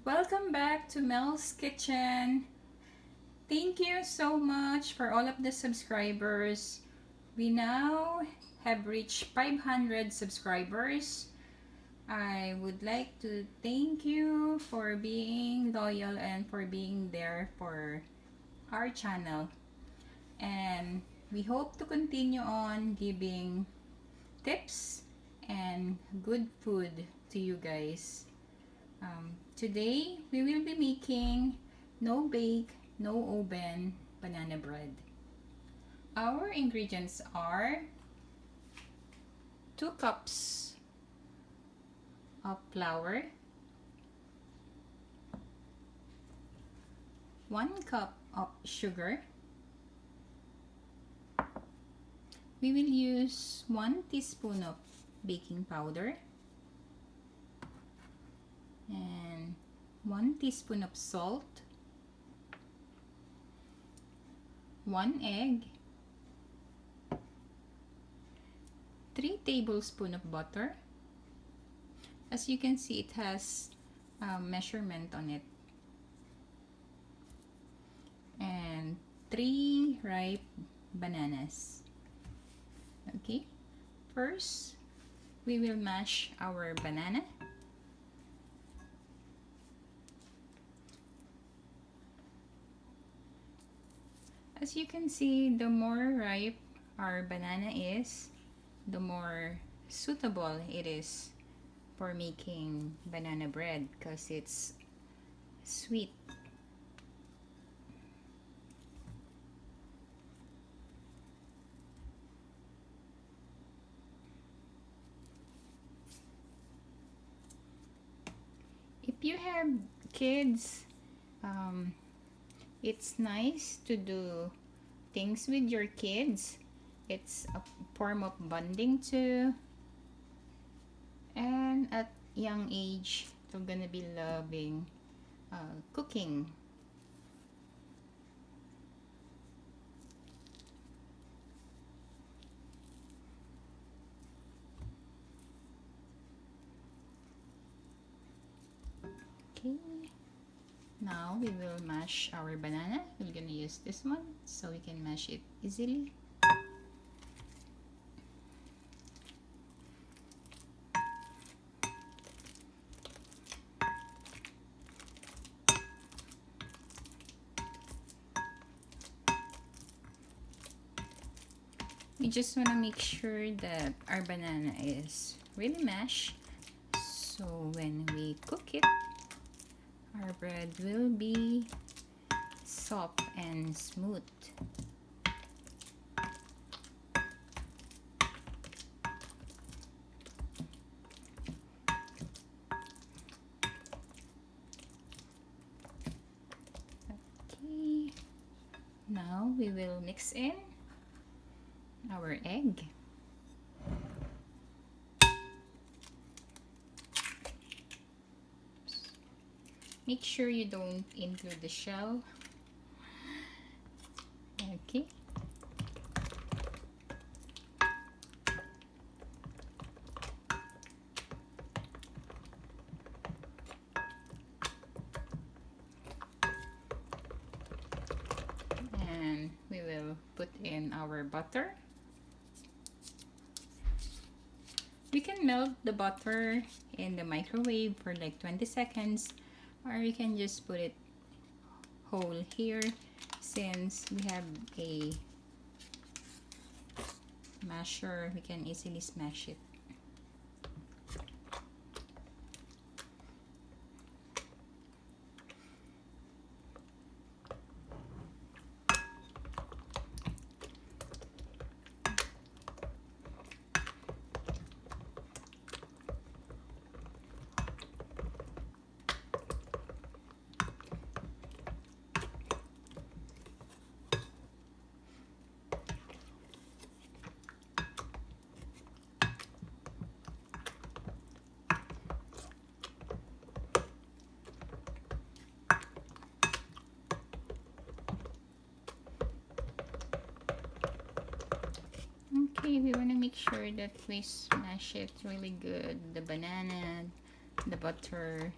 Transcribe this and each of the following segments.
Welcome back to Mel's Kitchen. Thank you so much for all of the subscribers. We now have reached 500 subscribers. I would like to thank you for being loyal and for being there for our channel. And we hope to continue on giving tips and good food to you guys. Today, we will be making no bake, no oven banana bread. Our ingredients are 2 cups of flour, 1 cup of sugar. We will use 1 teaspoon of baking powder and 1 teaspoon of salt, 1 egg, 3 tablespoons of butter. As you can see, it has a measurement on it, and 3 ripe bananas. Okay, first we will mash our banana. As you can see, the more ripe our banana is, the more suitable it is for making banana bread because it's sweet. If you have kids, it's nice to do things with your kids. It's a form of bonding too. And at young age, they're gonna be loving cooking. Okay. Now we will mash our banana. We're gonna use this one so we can mash it easily. We just want to make sure that our banana is really mashed, so when we cook it, our bread will be soft and smooth. Okay, now we will mix in our egg. Make sure you don't include the shell. Okay. And we will put in our butter. We can melt the butter in the microwave for like 20 seconds, or you can just put it whole here since we have a masher. We can easily smash it. Okay, we want to make sure that we smash it really good. The banana, the butter.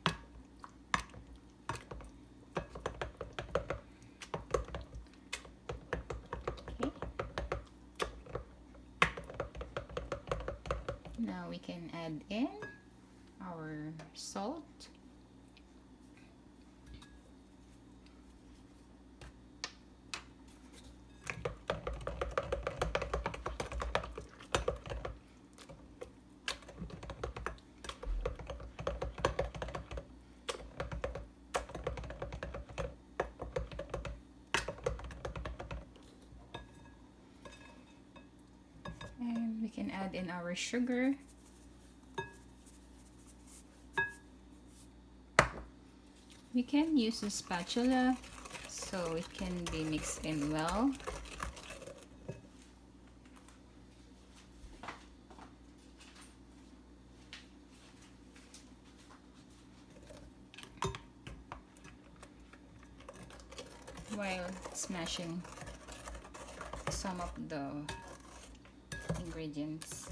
Okay. Now we can add in our salt. And we can add in our sugar. We can use a spatula so it can be mixed in well. While smashing some of the ingredients.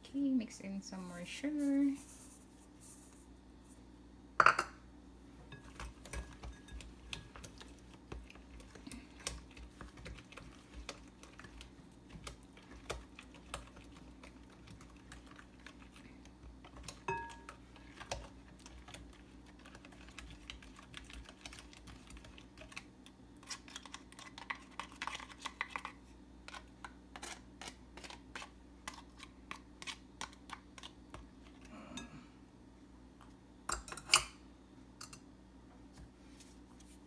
Okay, mix in some more sugar.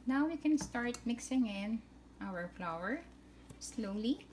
Now we can start mixing in our flour slowly.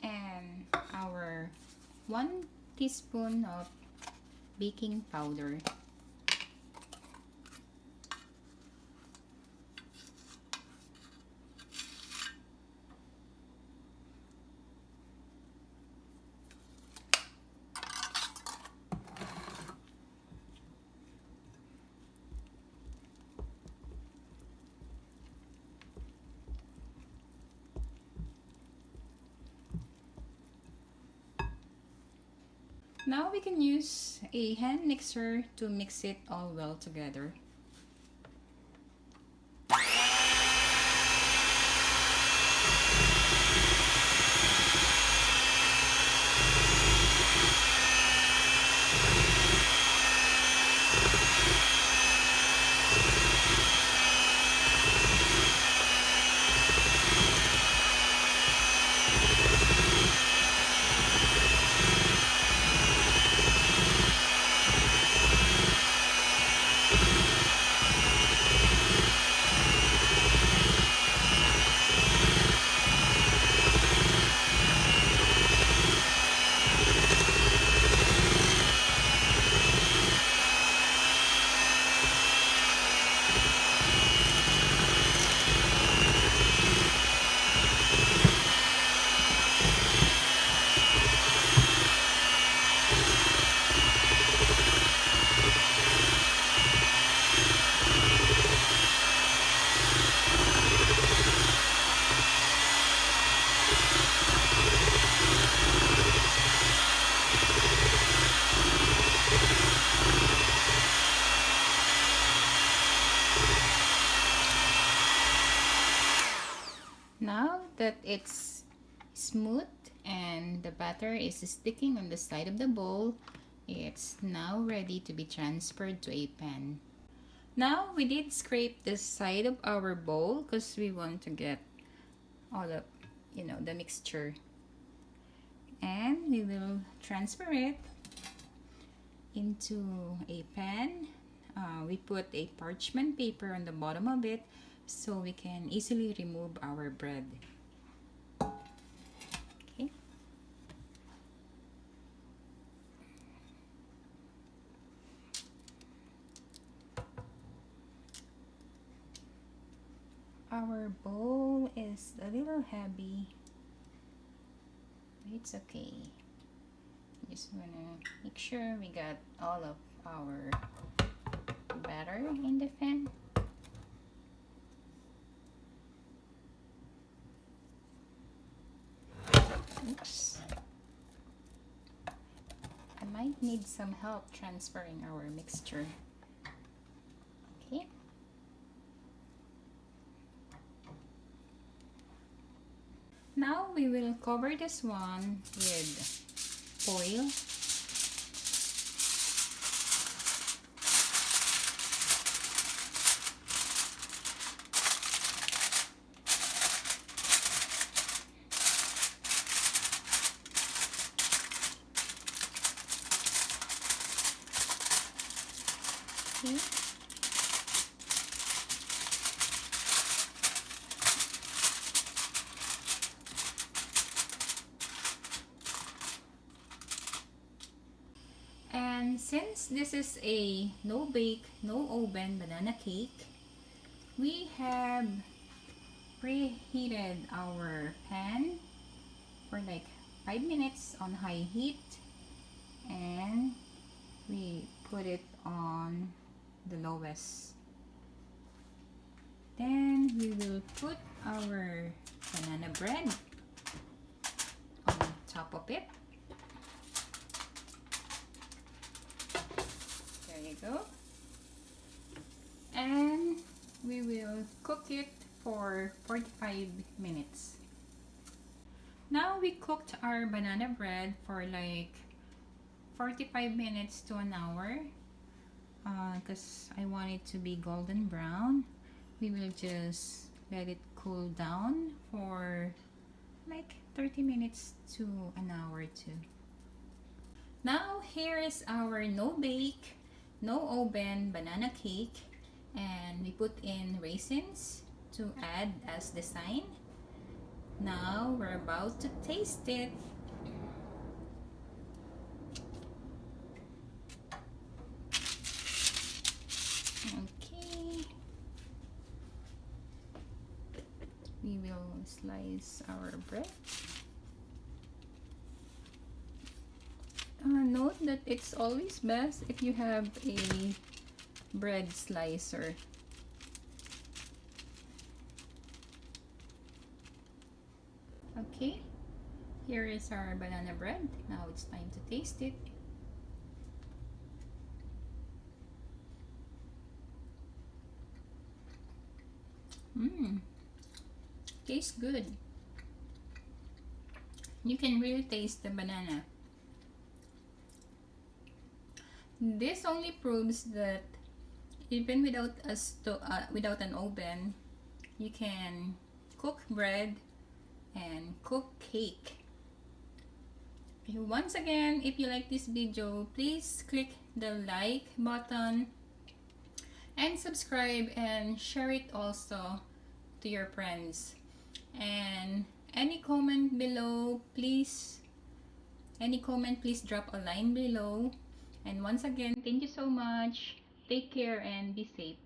And our 1 teaspoon of baking powder. Now we can use a hand mixer to mix it all well together. Now that it's smooth and the batter is sticking on the side of the bowl, it's now ready to be transferred to a pan. Now we did scrape the side of our bowl because we want to get all of, the mixture. And we will transfer it into a pan. We put a parchment paper on the bottom of it so we can easily remove our bread. Okay. Our bowl is a little heavy, but it's okay. Just wanna make sure we got all of our batter in the pan. Oops. I might need some help transferring our mixture. Okay. Now we will cover this one with foil. Okay. And since this is a no bake, no oven banana cake, we have preheated our pan for like 5 minutes on high heat, and we put it on the lowest. Then we will put our banana bread on top of it. There you go. And we will cook it for 45 minutes. Now we cooked our banana bread for like 45 minutes to an hour because I want it to be golden brown. We will just let it cool down for like 30 minutes to an hour too. Now here is our no bake, no oven banana cake, and we put in raisins to add as the sign. Now we're about to taste it. Okay. We will slice our bread. Note that it's always best if you have a bread slicer. Okay, here is our banana bread. Now it's time to taste it. Tastes good. You can really taste the banana. This only proves that even without without an oven, you can cook bread and cook cake. Once again, if you like this video, please click the like button and subscribe and share it also to your friends. And any comment below, please drop a line below. And once again, thank you so much. Take care and be safe.